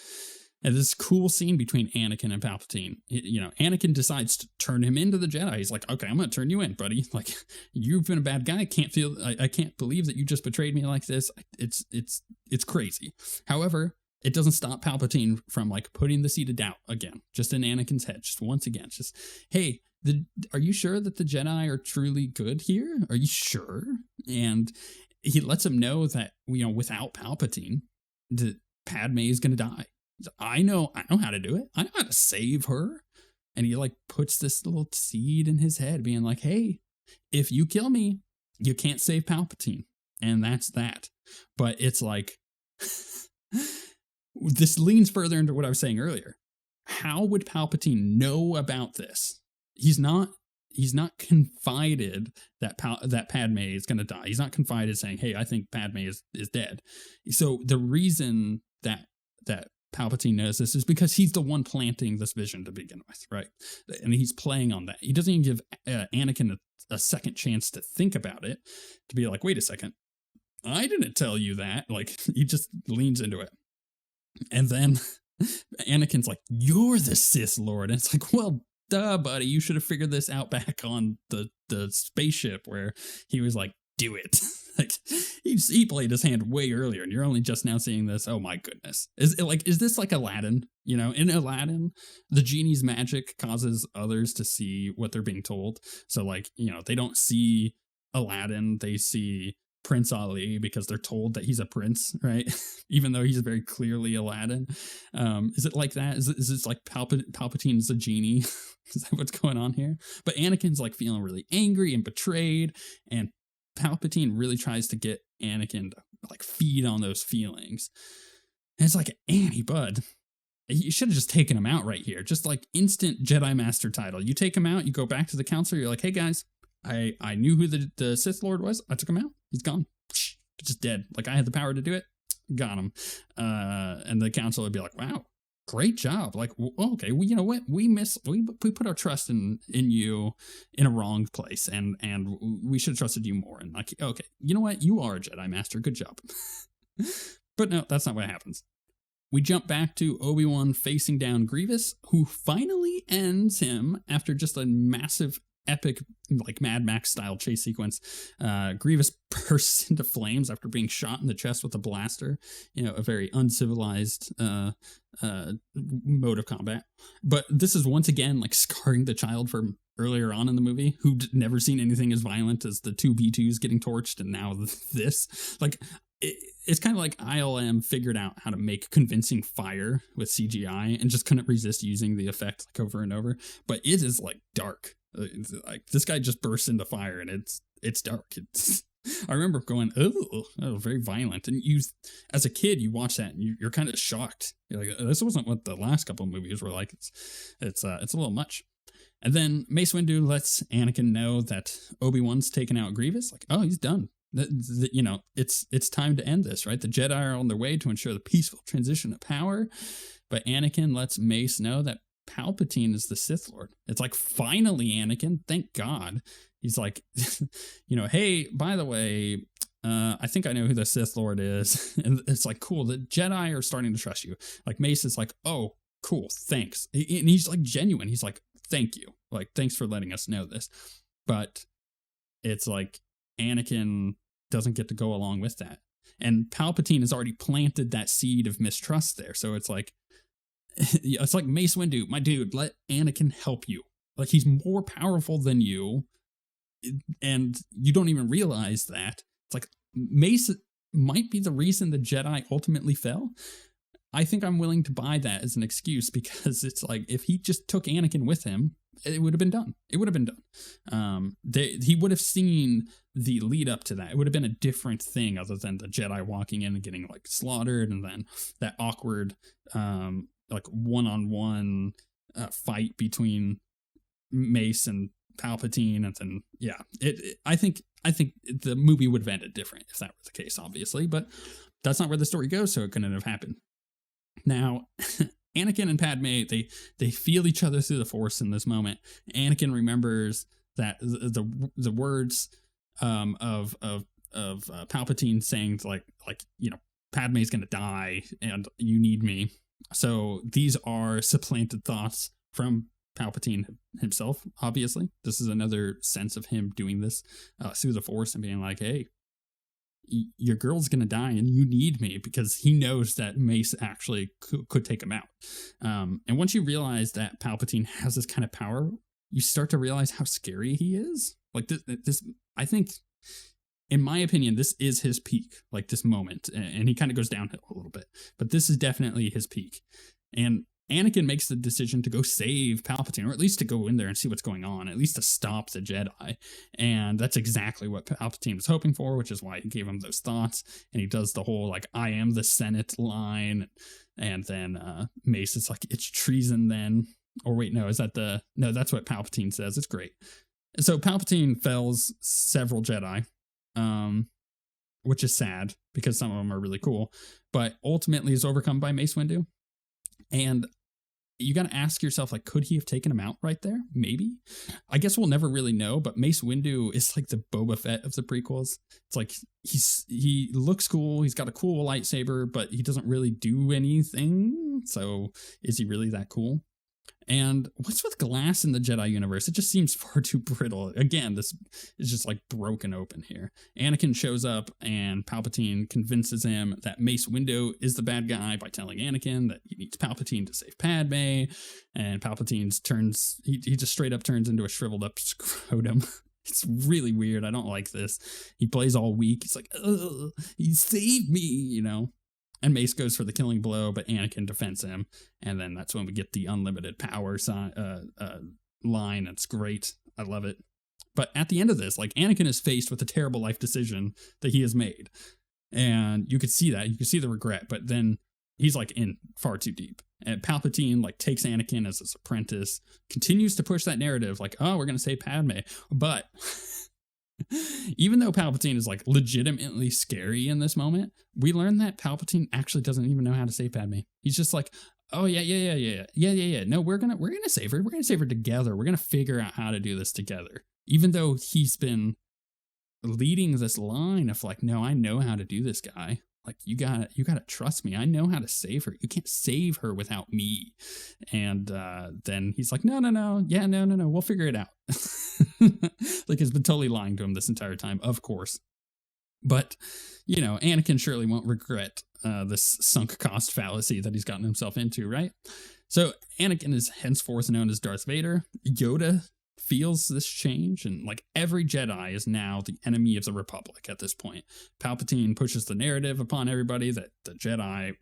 And this cool scene between Anakin and Palpatine, Anakin decides to turn him into the Jedi. He's like, okay, I'm going to turn you in, buddy. Like, you've been a bad guy. I can't believe that you just betrayed me like this. It's crazy. However, it doesn't stop Palpatine from like putting the seed of doubt again, just in Anakin's head, just once again, just, hey, are you sure that the Jedi are truly good here? Are you sure? And he lets him know that, without Palpatine, Padme is going to die. I know how to do it. I know how to save her. And he like puts this little seed in his head being like, hey, if you kill me, you can't save Palpatine. And that's that. But it's like, this leans further into what I was saying earlier. How would Palpatine know about this? He's not confided that Padme is going to die. He's not confided saying, hey, I think Padme is dead. So the reason that Palpatine knows this is because he's the one planting this vision to begin with, right? And he's playing on that. He doesn't even give Anakin a second chance to think about it, to be like, wait a second, I didn't tell you that. Like, he just leans into it. And then Anakin's like, you're the Sith Lord. And it's like, well, duh, buddy, you should have figured this out back on the spaceship where he was like, do it. Like, he played his hand way earlier, and you're only just now seeing this. Oh my goodness. Is this like Aladdin? In Aladdin, the genie's magic causes others to see what they're being told. So like, they don't see Aladdin, they see Prince Ali because they're told that he's a prince, right? Even though he's very clearly Aladdin. Is it like that? Is this like Palpatine's a genie? Is that what's going on here? But Anakin's like feeling really angry and betrayed, and Palpatine really tries to get Anakin to like feed on those feelings. And it's like, Annie, bud, you should have just taken him out right here. Just like instant Jedi Master title. You take him out, you go back to the council, you're like, hey guys, I knew who the Sith Lord was. I took him out. He's gone. Just dead. Like, I had the power to do it. Got him. And the council would be like, wow, great job. Like, okay, well, you know what? We put our trust in you in a wrong place, and we should have trusted you more. And like, okay, you know what? You are a Jedi Master. Good job. But no, that's not what happens. We jump back to Obi-Wan facing down Grievous, who finally ends him after just a massive epic, like Mad Max style chase sequence. Grievous bursts into flames after being shot in the chest with a blaster. A very uncivilized mode of combat. But this is once again like scarring the child from earlier on in the movie, who'd never seen anything as violent as the two B2s getting torched, and now this. Like, it's kind of like ILM figured out how to make convincing fire with CGI and just couldn't resist using the effect like over and over. But it is like dark. Like, this guy just bursts into fire, and it's dark. I remember going, oh, very violent. And as a kid, you watch that and you're kind of shocked. You're like, this wasn't what the last couple of movies were like. It's a little much. And then Mace Windu lets Anakin know that Obi-Wan's taken out Grievous. Like, oh, he's done. It's time to end this, right? The Jedi are on their way to ensure the peaceful transition of power. But Anakin lets Mace know that Palpatine is the Sith Lord. It's like, finally, Anakin, thank God. He's like, hey, by the way, I think I know who the Sith Lord is. And it's like, cool, the Jedi are starting to trust you. Like, Mace is like, oh, cool, thanks. And he's like genuine. He's like, thank you. Like, thanks for letting us know this. But it's like Anakin doesn't get to go along with that. And Palpatine has already planted that seed of mistrust there. So it's like Mace Windu, my dude, let Anakin help you. Like, he's more powerful than you. And you don't even realize that. It's like Mace might be the reason the Jedi ultimately fell. I think I'm willing to buy that as an excuse, because it's like, if he just took Anakin with him, it would have been done. It would have been done. He would have seen the lead up to that. It would have been a different thing other than the Jedi walking in and getting like slaughtered, and then that awkward like one-on-one fight between Mace and Palpatine, and then I think the movie would have ended different if that were the case, obviously, but that's not where the story goes, so it couldn't have happened. Now, Anakin and Padme, they feel each other through the Force in this moment. Anakin remembers that the words of Palpatine saying like Padme's gonna die and you need me. So these are supplanted thoughts from Palpatine himself, obviously. This is another sense of him doing this through the Force and being like, hey, your girl's gonna die and you need me, because he knows that Mace actually could take him out. And once you realize that Palpatine has this kind of power, you start to realize how scary he is. Like this I think, in my opinion, this is his peak, like this moment, and he kind of goes downhill a little bit, but this is definitely his peak. And Anakin makes the decision to go save Palpatine, or at least to go in there and see what's going on, at least to stop the Jedi. And that's exactly what Palpatine was hoping for, which is why he gave him those thoughts. And he does the whole, like, I am the Senate line. And then Mace is like, it's treason then. Or wait, no, that's what Palpatine says. It's great. So Palpatine fells several Jedi, which is sad because some of them are really cool, but ultimately is overcome by Mace Windu. And you got to ask yourself, like, could he have taken him out right there? Maybe. I guess we'll never really know, but Mace Windu is like the Boba Fett of the prequels. It's like he looks cool. He's got a cool lightsaber, but he doesn't really do anything. So is he really that cool? And what's with glass in the Jedi universe? It just seems far too brittle. Again, this is just like broken open here. Anakin shows up and Palpatine convinces him that Mace Windu is the bad guy by telling Anakin that he needs Palpatine to save Padme. And Palpatine he just straight up turns into a shriveled up scrotum. It's really weird. I don't like this. He plays all weak. He's like, he saved me, And Mace goes for the killing blow, but Anakin defends him. And then that's when we get the unlimited power line. It's great. I love it. But at the end of this, like, Anakin is faced with a terrible life decision that he has made. And you could see that. You could see the regret. But then he's, like, in far too deep. And Palpatine, like, takes Anakin as his apprentice, continues to push that narrative, like, oh, we're going to save Padme. But even though Palpatine is like legitimately scary in this moment, we learn that Palpatine actually doesn't even know how to save Padme. He's just like, oh yeah. No, we're gonna save her. We're gonna save her together. We're gonna figure out how to do this together. Even though he's been leading this line of like, no, I know how to do this, guy. Like, you gotta trust me. I know how to save her. You can't save her without me. And then he's like, no. Yeah, no. We'll figure it out. Like, he's been totally lying to him this entire time, of course. But, Anakin surely won't regret this sunk cost fallacy that he's gotten himself into, right? So Anakin is henceforth known as Darth Vader. Yoda feels this change, and like every Jedi is now the enemy of the Republic at this point. Palpatine pushes the narrative upon everybody that the Jedi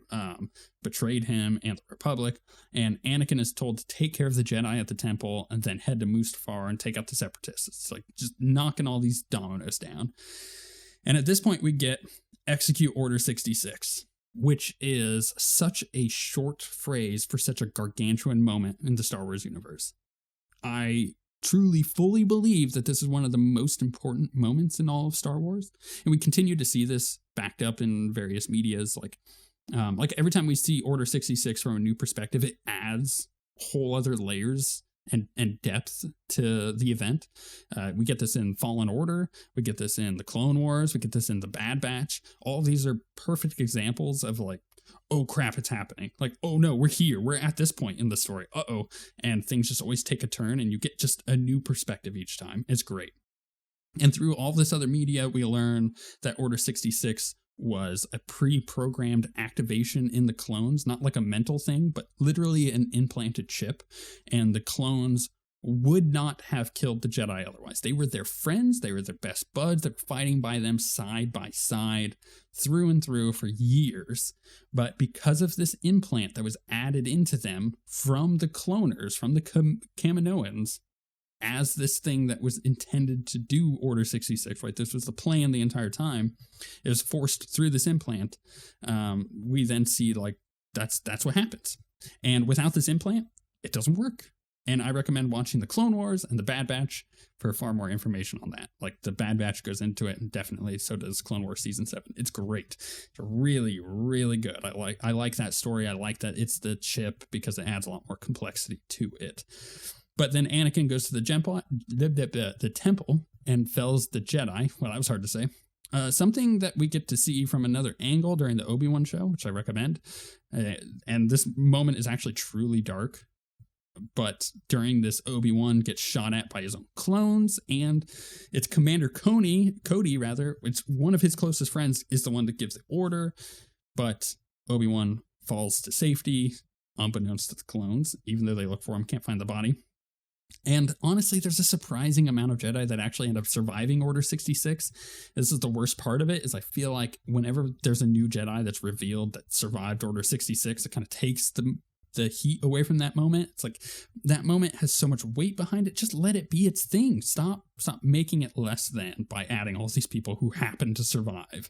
betrayed him and the Republic, and Anakin is told to take care of the Jedi at the temple and then head to Mustafar and take out the Separatists. It's like just knocking all these dominoes down. And at this point we get Execute Order 66, which is such a short phrase for such a gargantuan moment in the Star Wars universe. I truly, fully believe that this is one of the most important moments in all of Star Wars. And we continue to see this backed up in various medias. Like every time we see Order 66 from a new perspective, it adds whole other layers and depth to the event. We get this in Fallen Order. We get this in the Clone Wars. We get this in the Bad Batch. All of these are perfect examples of like, oh crap, it's happening. Like, oh no, we're here. We're at this point in the story. Uh-oh. And things just always take a turn and you get just a new perspective each time. It's great. And through all this other media, we learn that Order 66 was a pre-programmed activation in the clones, not like a mental thing, but literally an implanted chip. And the clones would not have killed the Jedi otherwise. They were their friends. They were their best buds. They were fighting by them side by side through and through for years. But because of this implant that was added into them from the cloners, from the Kaminoans, as this thing that was intended to do Order 66, right? This was the plan the entire time. It was forced through this implant. We then see like that's what happens. And without this implant, it doesn't work. And I recommend watching the Clone Wars and the Bad Batch for far more information on that. Like the Bad Batch goes into it, and definitely so does Clone Wars Season 7. It's great. It's really, really good. I like that story. I like that it's the chip because it adds a lot more complexity to it. But then Anakin goes to the temple and fells the Jedi. Well, that was hard to say. Something that we get to see from another angle during the Obi-Wan show, which I recommend. And this moment is actually truly dark. But during this, Obi-Wan gets shot at by his own clones, and it's Commander Cody, it's one of his closest friends, is the one that gives the order. But Obi-Wan falls to safety, unbeknownst to the clones, even though they look for him, can't find the body. And honestly, there's a surprising amount of Jedi that actually end up surviving Order 66. This is the worst part of it, is I feel like whenever there's a new Jedi that's revealed that survived Order 66, it kind of takes the heat away from that moment. It's like that moment has so much weight behind it. Just let it be its thing. Stop making it less than by adding all these people who happen to survive.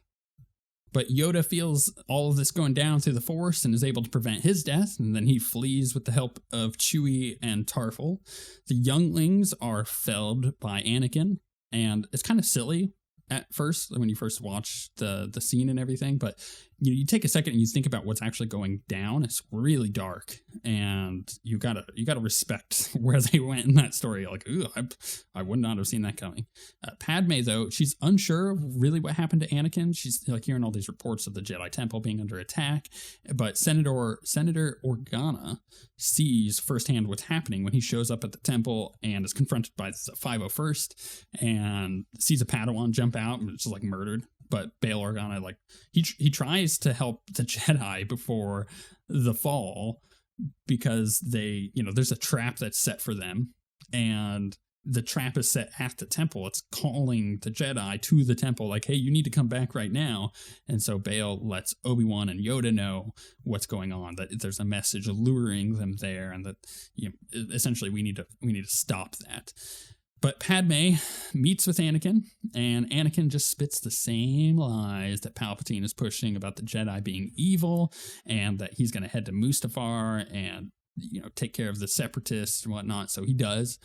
But Yoda feels all of this going down through the Force and is able to prevent his death, and then he flees with the help of Chewie and Tarful. The younglings are felled by Anakin, and it's kind of silly at first when you first watch the scene and everything, but you take a second and you think about what's actually going down. It's really dark, and you gotta respect where they went in that story. Like, ooh, I would not have seen that coming. Padme, though, she's unsure of really what happened to Anakin. She's like hearing all these reports of the Jedi Temple being under attack, but Senator Organa sees firsthand what's happening when he shows up at the temple and is confronted by the 501st and sees a Padawan jump out and it's just like murdered. But Bail Organa, like, he tries to help the Jedi before the fall because there's a trap that's set for them, and the trap is set at the temple. It's calling the Jedi to the temple, like, hey, you need to come back right now. And so Bail lets Obi-Wan and Yoda know what's going on, that there's a message luring them there, and that essentially we need to stop that. But Padme meets with Anakin, and Anakin just spits the same lies that Palpatine is pushing about the Jedi being evil, and that he's going to head to Mustafar and take care of the separatists and whatnot. So he does.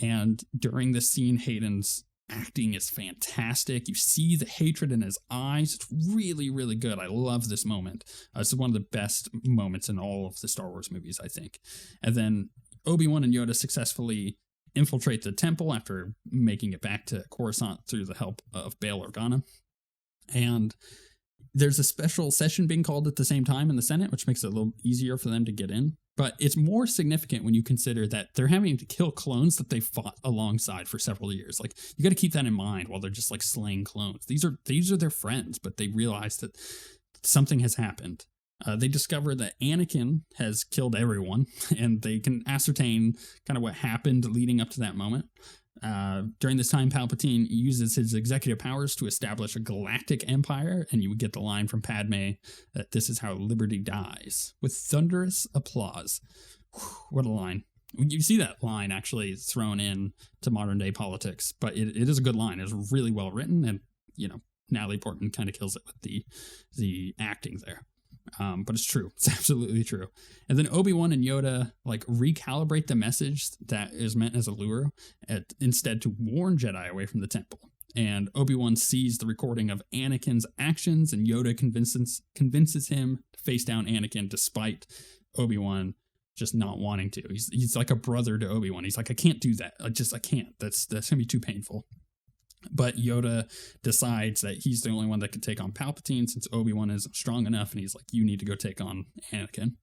And during this scene, Hayden's acting is fantastic. You see the hatred in his eyes. It's really, really good. I love this moment. This is one of the best moments in all of the Star Wars movies, I think. And then Obi-Wan and Yoda successfully infiltrate the temple after making it back to Coruscant through the help of Bail Organa. And there's a special session being called at the same time in the Senate, which makes it a little easier for them to get in. But it's more significant when you consider that they're having to kill clones that they fought alongside for several years. Like, you got to keep that in mind while they're just like slaying clones. These are their friends, but they realize that something has happened. They discover that Anakin has killed everyone, and they can ascertain kind of what happened leading up to that moment. During this time, Palpatine uses his executive powers to establish a galactic empire, and you would get the line from Padme that this is how liberty dies, with thunderous applause. Whew, what a line. You see that line actually thrown in to modern day politics, but it is a good line. It's really well written, and Natalie Portman kind of kills it with the acting there. But it's true. It's absolutely true. And then Obi-Wan and Yoda like recalibrate the message that is meant as a lure instead to warn Jedi away from the temple. And Obi-Wan sees the recording of Anakin's actions, and Yoda convinces him to face down Anakin despite Obi-Wan just not wanting to. He's like a brother to Obi-Wan. He's like, I can't do that. I can't. That's gonna be too painful. But Yoda decides that he's the only one that can take on Palpatine since Obi-Wan isn't strong enough, and he's like, you need to go take on Anakin. And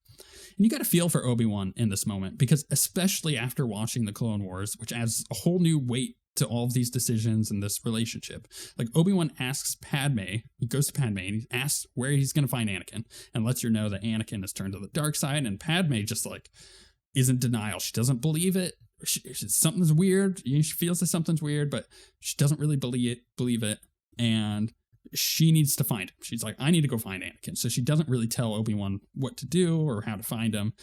you got to feel for Obi-Wan in this moment, because especially after watching the Clone Wars, which adds a whole new weight to all of these decisions and this relationship. Like, Obi-Wan asks Padme, he goes to Padme and he asks where he's going to find Anakin, and lets her know that Anakin has turned to the dark side, and Padme just like is in denial. She doesn't believe it. Something's weird. She feels that something's weird, but she doesn't really believe it. And she needs to find him. She's like, I need to go find Anakin. So she doesn't really tell Obi-Wan what to do or how to find him,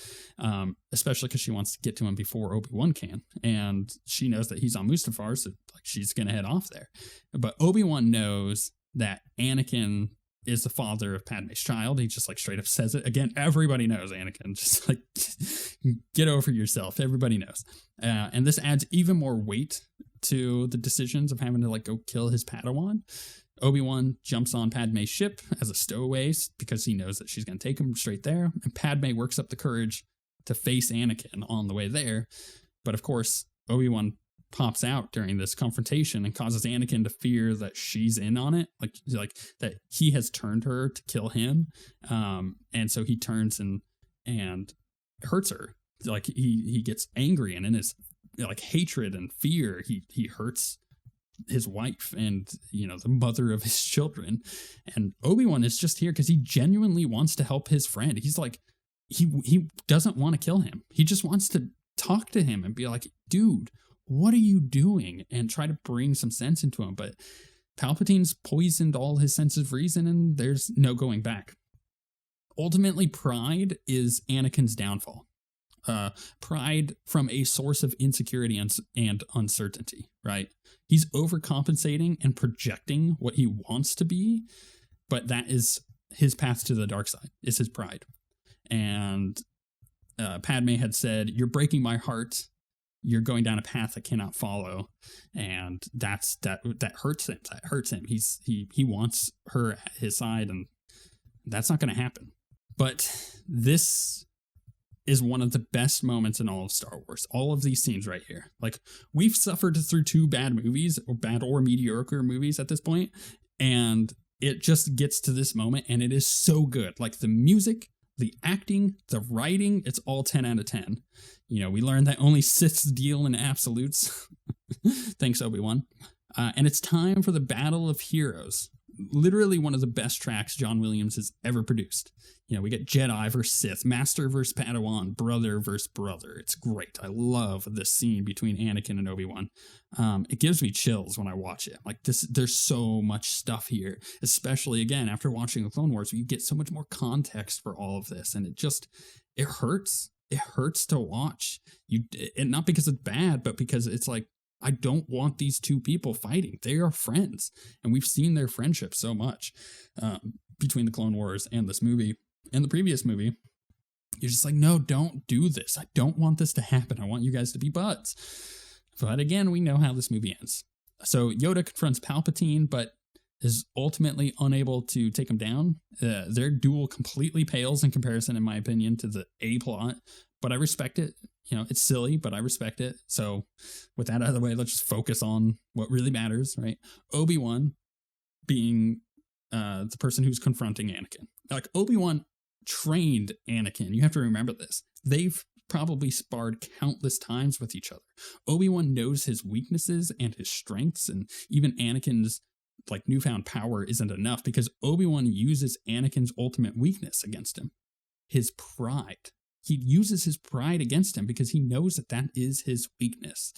especially because she wants to get to him before Obi-Wan can. And she knows that he's on Mustafar, so like she's going to head off there. But Obi-Wan knows that Anakin is the father of Padme's child. He just like straight up says it. Again, everybody knows Anakin. Just like, get over yourself. Everybody knows. And this adds even more weight to the decisions of having to like go kill his Padawan. Obi-Wan jumps on Padme's ship as a stowaway because he knows that she's going to take him straight there. And Padme works up the courage to face Anakin on the way there. But of course, Obi-Wan pops out during this confrontation and causes Anakin to fear that she's in on it, like that he has turned her to kill him, and so he turns and hurts her. Like he gets angry, and in his like hatred and fear, he hurts his wife and the mother of his children. And Obi-Wan is just here because he genuinely wants to help his friend. He's like, he doesn't want to kill him. He just wants to talk to him and be like, dude, what are you doing? And try to bring some sense into him. But Palpatine's poisoned all his sense of reason, and there's no going back. Ultimately, pride is Anakin's downfall. Pride from a source of insecurity and uncertainty, right? He's overcompensating and projecting what he wants to be, but that is his path to the dark side, is his pride. And Padme had said, you're breaking my heart. You're going down a path I cannot follow. And that hurts him. That hurts him. He wants her at his side, and that's not going to happen. But this is one of the best moments in all of Star Wars. All of these scenes right here. Like, we've suffered through 2 bad movies, or bad or mediocre movies at this point, and it just gets to this moment, and it is so good. Like, the music, the acting, the writing, it's all 10 out of 10. We learned that only Siths deal in absolutes. Thanks, Obi-Wan. And it's time for the Battle of Heroes. Literally one of the best tracks John Williams has ever produced. We get Jedi versus Sith, Master versus Padawan, brother versus brother. It's great. I love this scene between Anakin and Obi-Wan. It gives me chills when I watch it. Like, there's so much stuff here, especially again after watching the Clone Wars, where you get so much more context for all of this, and it hurts. It hurts to watch. And not because it's bad, but because it's like, I don't want these 2 people fighting. They are friends, and we've seen their friendship so much between the Clone Wars and this movie and the previous movie. You're just like, no, don't do this. I don't want this to happen. I want you guys to be buds. But again, we know how this movie ends. So Yoda confronts Palpatine, but is ultimately unable to take him down. Their duel completely pales in comparison, in my opinion, to the A plot, but I respect it. It's silly, but I respect it. So with that out of the way, let's just focus on what really matters, right? Obi-Wan being the person who's confronting Anakin. Like, Obi-Wan trained Anakin. You have to remember this. They've probably sparred countless times with each other. Obi-Wan knows his weaknesses and his strengths, and even Anakin's like newfound power isn't enough because Obi-Wan uses Anakin's ultimate weakness against him, his pride. He uses his pride against him because he knows that is his weakness.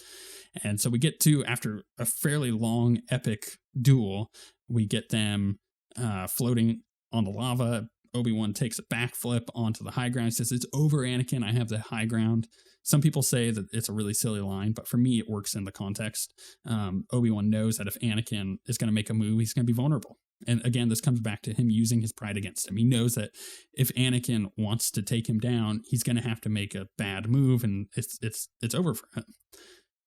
And so we get to, after a fairly long, epic duel, we get them floating on the lava. Obi-Wan takes a backflip onto the high ground. He says, it's over, Anakin. I have the high ground. Some people say that it's a really silly line, but for me, it works in the context. Obi-Wan knows that if Anakin is going to make a move, he's going to be vulnerable. And again, this comes back to him using his pride against him. He knows that if Anakin wants to take him down, he's going to have to make a bad move, and it's over for him.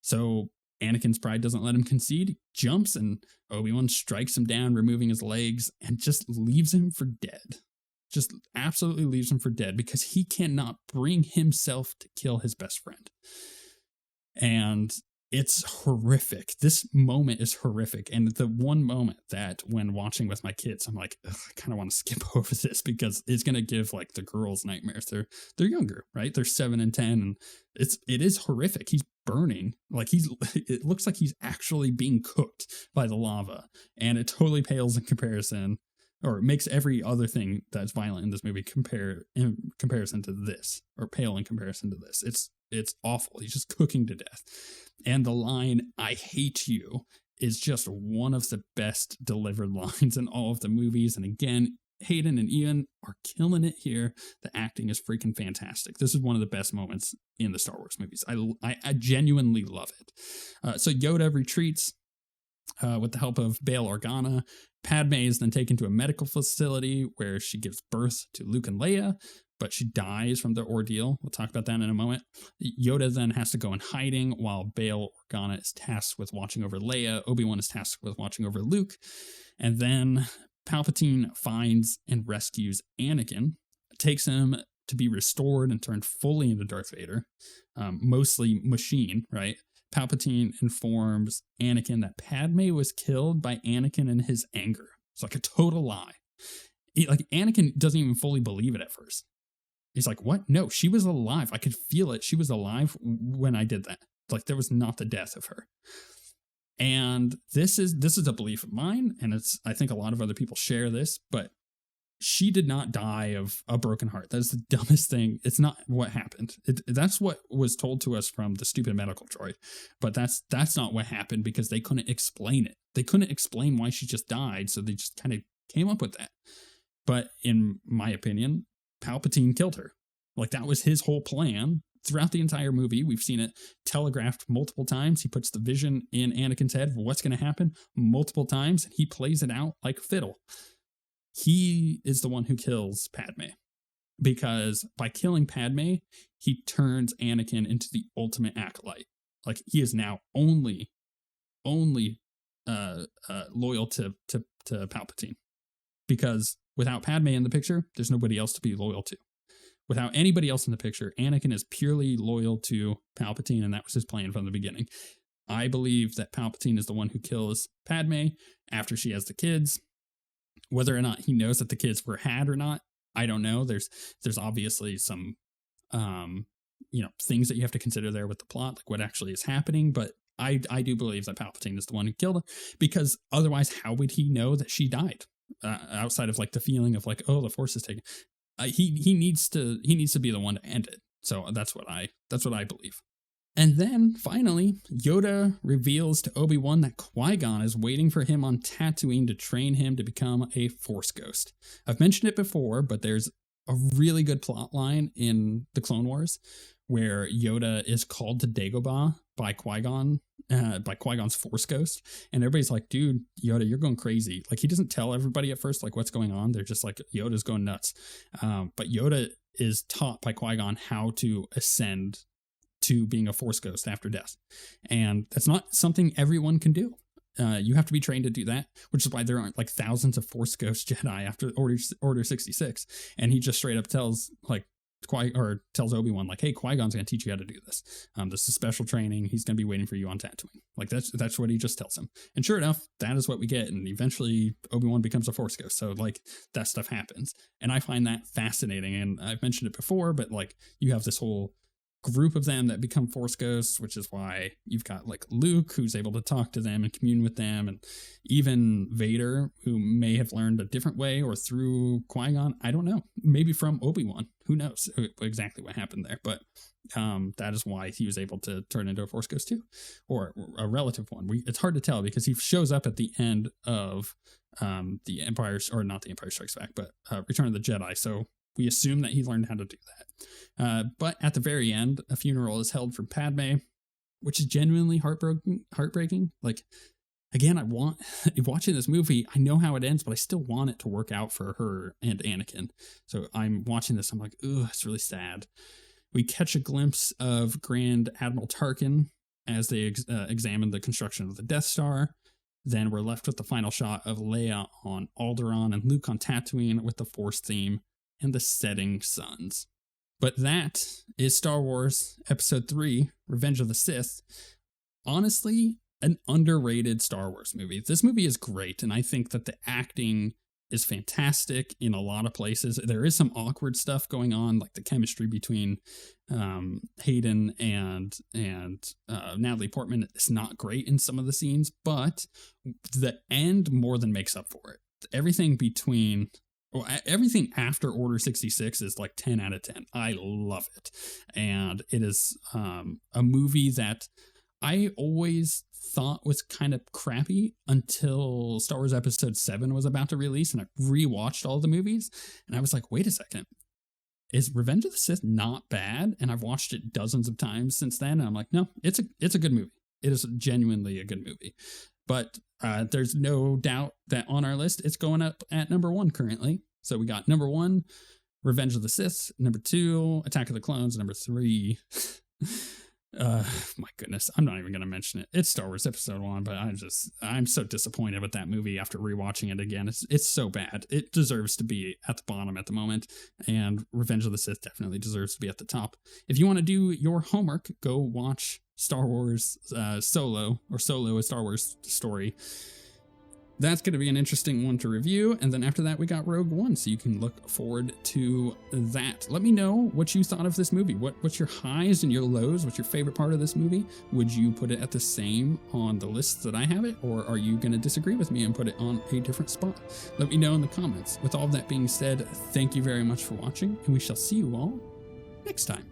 So Anakin's pride doesn't let him concede. He jumps, and Obi-Wan strikes him down, removing his legs, and just leaves him for dead. Just absolutely leaves him for dead because he cannot bring himself to kill his best friend. And it's horrific. This moment is horrific. And the one moment that when watching with my kids, I'm like, I kind of want to skip over this because it's going to give like the girls nightmares. They're younger, right? They're 7 and 10. And it is horrific. He's burning. Like it looks like he's actually being cooked by the lava. And it totally pales in comparison, or makes every other thing that's violent in this movie in comparison to this, or pale in comparison to this. It's awful. He's just cooking to death. And the line, "I hate you," is just one of the best delivered lines in all of the movies. And again, Hayden and Ian are killing it here. The acting is freaking fantastic. This is one of the best moments in the Star Wars movies. I genuinely love it. So Yoda retreats with the help of Bail Organa. Padme is then taken to a medical facility where she gives birth to Luke and Leia, but she dies from the ordeal. We'll talk about that in a moment. Yoda then has to go in hiding while Bail Organa is tasked with watching over Leia. Obi-Wan is tasked with watching over Luke. And then Palpatine finds and rescues Anakin, takes him to be restored and turned fully into Darth Vader, mostly machine, right? Palpatine informs Anakin that Padme was killed by Anakin in his anger. It's like a total lie. Anakin doesn't even fully believe it at first. He's like, what? No, she was alive. I could feel it. She was alive when I did that. Like, there was not the death of her. And this is a belief of mine, and I think a lot of other people share this, but she did not die of a broken heart. That's the dumbest thing. It's not what happened. That's what was told to us from the stupid medical droid. But that's not what happened because they couldn't explain it. They couldn't explain why she just died, so they just kind of came up with that. But in my opinion, Palpatine killed her. Like, that was his whole plan. Throughout the entire movie, we've seen it telegraphed multiple times. He puts the vision in Anakin's head of what's going to happen multiple times. He plays it out like fiddle. He is the one who kills Padme, because by killing Padme, he turns Anakin into the ultimate acolyte. Like, he is now only loyal to Palpatine, because without Padme in the picture, there's nobody else to be loyal to. Without anybody else in the picture, Anakin is purely loyal to Palpatine, and that was his plan from the beginning. I believe that Palpatine is the one who kills Padme after she has the kids. Whether or not he knows that the kids were had or not, I don't know. There's obviously some, things that you have to consider there with the plot, like what actually is happening. But I do believe that Palpatine is the one who killed her, because otherwise, how would he know that she died? Outside of like the feeling of like, oh, the Force is taken. He needs to be the one to end it. So that's what I believe. And then, finally, Yoda reveals to Obi-Wan that Qui-Gon is waiting for him on Tatooine to train him to become a Force ghost. I've mentioned it before, but there's a really good plot line in the Clone Wars where Yoda is called to Dagobah by Qui-Gon, by Qui-Gon's Force ghost. And everybody's like, dude, Yoda, you're going crazy. Like, he doesn't tell everybody at first, like, what's going on. They're just like, Yoda's going nuts. But Yoda is taught by Qui-Gon how to ascend to being a Force ghost after death. And that's not something everyone can do. You have to be trained to do that, which is why there aren't like thousands of Force ghost Jedi after Order 66. And he just straight up tells Obi-Wan, like, hey, Qui-Gon's going to teach you how to do this. This is special training. He's going to be waiting for you on Tatooine. Like, that's what he just tells him. And sure enough, that is what we get. And eventually Obi-Wan becomes a Force ghost. So like, that stuff happens. And I find that fascinating. And I've mentioned it before, but like, you have this whole group of them that become Force ghosts, which is why you've got like Luke, who's able to talk to them and commune with them, and even Vader, who may have learned a different way or through Qui-Gon. I don't know, maybe from Obi-Wan, who knows exactly what happened there, but that is why he was able to turn into a Force ghost too, or a relative one. It's hard to tell because he shows up at the end of the Empire, or not the Empire Strikes Back, but Return of the Jedi, so we assume that he learned how to do that. But at the very end, a funeral is held for Padme, which is genuinely heartbreaking. Like, again, I want watching this movie, I know how it ends, but I still want it to work out for her and Anakin. So I'm watching this, I'm like, ugh, it's really sad. We catch a glimpse of Grand Admiral Tarkin as they examine the construction of the Death Star. Then we're left with the final shot of Leia on Alderaan and Luke on Tatooine with the Force theme and the setting suns. But that is Star Wars Episode 3, Revenge of the Sith. Honestly, an underrated Star Wars movie. This movie is great, and I think that the acting is fantastic in a lot of places. There is some awkward stuff going on, like the chemistry between Hayden and Natalie Portman is not great in some of the scenes, but the end more than makes up for it. Everything after Order 66 is like 10 out of 10. I love it. And it is a movie that I always thought was kind of crappy until Star Wars Episode 7 was about to release, and I rewatched all the movies, and I was like, wait a second, is Revenge of the Sith not bad? And I've watched it dozens of times since then, and I'm like, no, it's a good movie. It is genuinely a good movie. But there's no doubt that on our list, it's going up at number 1 currently. So we got number 1, Revenge of the Sith, number 2, Attack of the Clones, number 3... my goodness, I'm not even going to mention it. It's Star Wars Episode 1, but I'm so disappointed with that movie after rewatching it again. It's so bad. It deserves to be at the bottom at the moment, and Revenge of the Sith definitely deserves to be at the top. If you want to do your homework, go watch Star Wars Solo, or Solo, a Star Wars story. That's going to be an interesting one to review. And then after that, we got Rogue One, so you can look forward to that. Let me know what you thought of this movie. What's your highs and your lows? What's your favorite part of this movie? Would you put it at the same on the list that I have it? Or are you going to disagree with me and put it on a different spot? Let me know in the comments. With all that being said, thank you very much for watching, and we shall see you all next time.